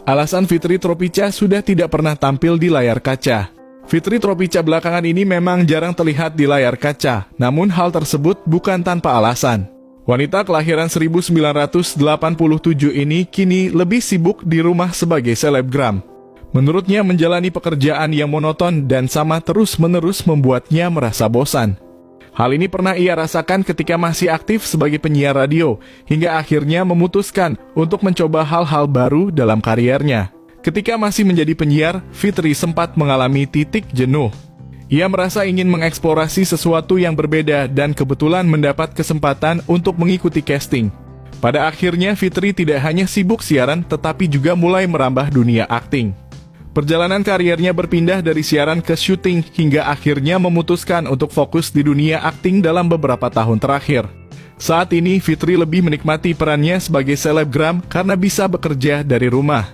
Alasan Fitri Tropicca sudah tidak pernah tampil di layar kaca. Fitri Tropicca belakangan ini memang jarang terlihat di layar kaca, namun hal tersebut bukan tanpa alasan. Wanita kelahiran 1987 ini kini lebih sibuk di rumah sebagai selebgram. Menurutnya menjalani pekerjaan yang monoton dan sama terus-menerus membuatnya merasa bosan. Hal ini pernah ia rasakan ketika masih aktif sebagai penyiar radio, hingga akhirnya memutuskan untuk mencoba hal-hal baru dalam kariernya. Ketika masih menjadi penyiar, Fitri sempat mengalami titik jenuh. Ia merasa ingin mengeksplorasi sesuatu yang berbeda dan kebetulan mendapat kesempatan untuk mengikuti casting. Pada akhirnya Fitri tidak hanya sibuk siaran tetapi juga mulai merambah dunia akting. Perjalanan kariernya berpindah dari siaran ke syuting hingga akhirnya memutuskan untuk fokus di dunia akting dalam beberapa tahun terakhir. Saat ini Fitri lebih menikmati perannya sebagai selebgram karena bisa bekerja dari rumah.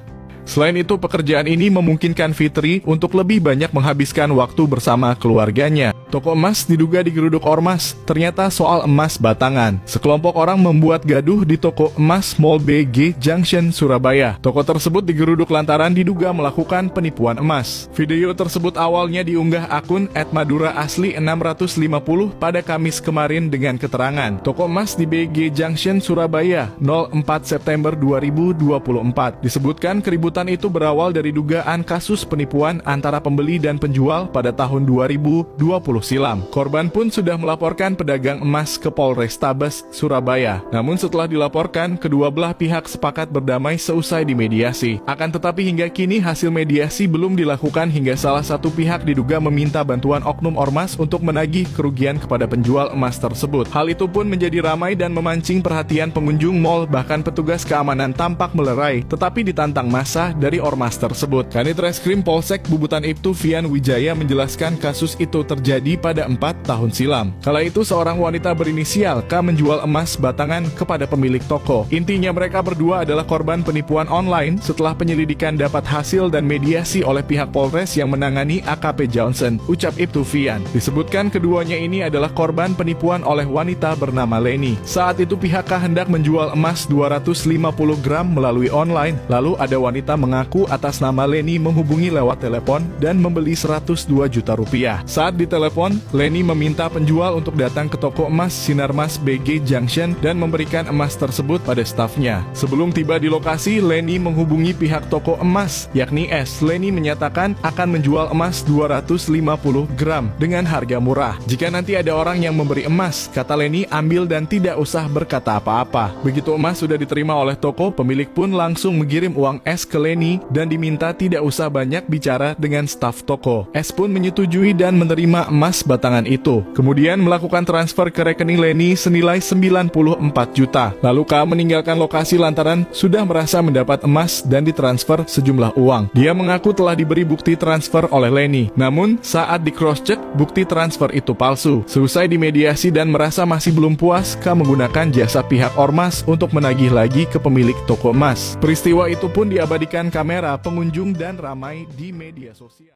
Selain itu, pekerjaan ini memungkinkan Fitri untuk lebih banyak menghabiskan waktu bersama keluarganya. Toko emas diduga digeruduk ormas, ternyata soal emas batangan. Sekelompok orang membuat gaduh di toko emas Mall BG Junction, Surabaya. Toko tersebut digeruduk lantaran diduga melakukan penipuan emas. Video tersebut awalnya diunggah akun @maduraasli650 pada Kamis kemarin dengan keterangan, toko emas di BG Junction, Surabaya, 04 September 2024. Disebutkan keributan itu berawal dari dugaan kasus penipuan antara pembeli dan penjual pada tahun 2020 silam. Korban pun sudah melaporkan pedagang emas ke Polrestabes Surabaya. Namun setelah dilaporkan, kedua belah pihak sepakat berdamai seusai dimediasi. Akan tetapi hingga kini hasil mediasi belum dilakukan hingga salah satu pihak diduga meminta bantuan oknum ormas untuk menagih kerugian kepada penjual emas tersebut. Hal itu pun menjadi ramai dan memancing perhatian pengunjung mal, bahkan petugas keamanan tampak melerai, tetapi ditantang massa dari ormas tersebut. Kanit Reskrim Polsek Bubutan Ibtu Fian Wijaya menjelaskan kasus itu terjadi pada 4 tahun silam. Kala itu seorang wanita berinisial K menjual emas batangan kepada pemilik toko. Intinya mereka berdua adalah korban penipuan online setelah penyelidikan dapat hasil dan mediasi oleh pihak Polres yang menangani AKP Johnson, ucap Ibtu Fian. Disebutkan keduanya ini adalah korban penipuan oleh wanita bernama Leni. Saat itu pihak K hendak menjual emas 250 gram melalui online, lalu ada wanita mengaku atas nama Leni menghubungi lewat telepon dan membeli 102 juta rupiah. Saat ditelepon, Leni meminta penjual untuk datang ke toko emas Sinarmas BG Junction dan memberikan emas tersebut pada stafnya. Sebelum tiba di lokasi, Leni menghubungi pihak toko emas, yakni S. Leni menyatakan akan menjual emas 250 gram dengan harga murah. Jika nanti ada orang yang memberi emas, kata Leni, ambil dan tidak usah berkata apa-apa. Begitu emas sudah diterima oleh toko, pemilik pun langsung mengirim uang S ke Leni dan diminta tidak usah banyak bicara dengan staf toko. S pun menyetujui dan menerima emas batangan itu. Kemudian melakukan transfer ke rekening Leni senilai 94 juta. Lalu K meninggalkan lokasi lantaran sudah merasa mendapat emas dan ditransfer sejumlah uang. Dia mengaku telah diberi bukti transfer oleh Leni. Namun saat di cross-check, bukti transfer itu palsu. Seusai dimediasi dan merasa masih belum puas, K menggunakan jasa pihak ormas untuk menagih lagi ke pemilik toko emas. Peristiwa itu pun diabadikan kamera pengunjung dan ramai di media sosial.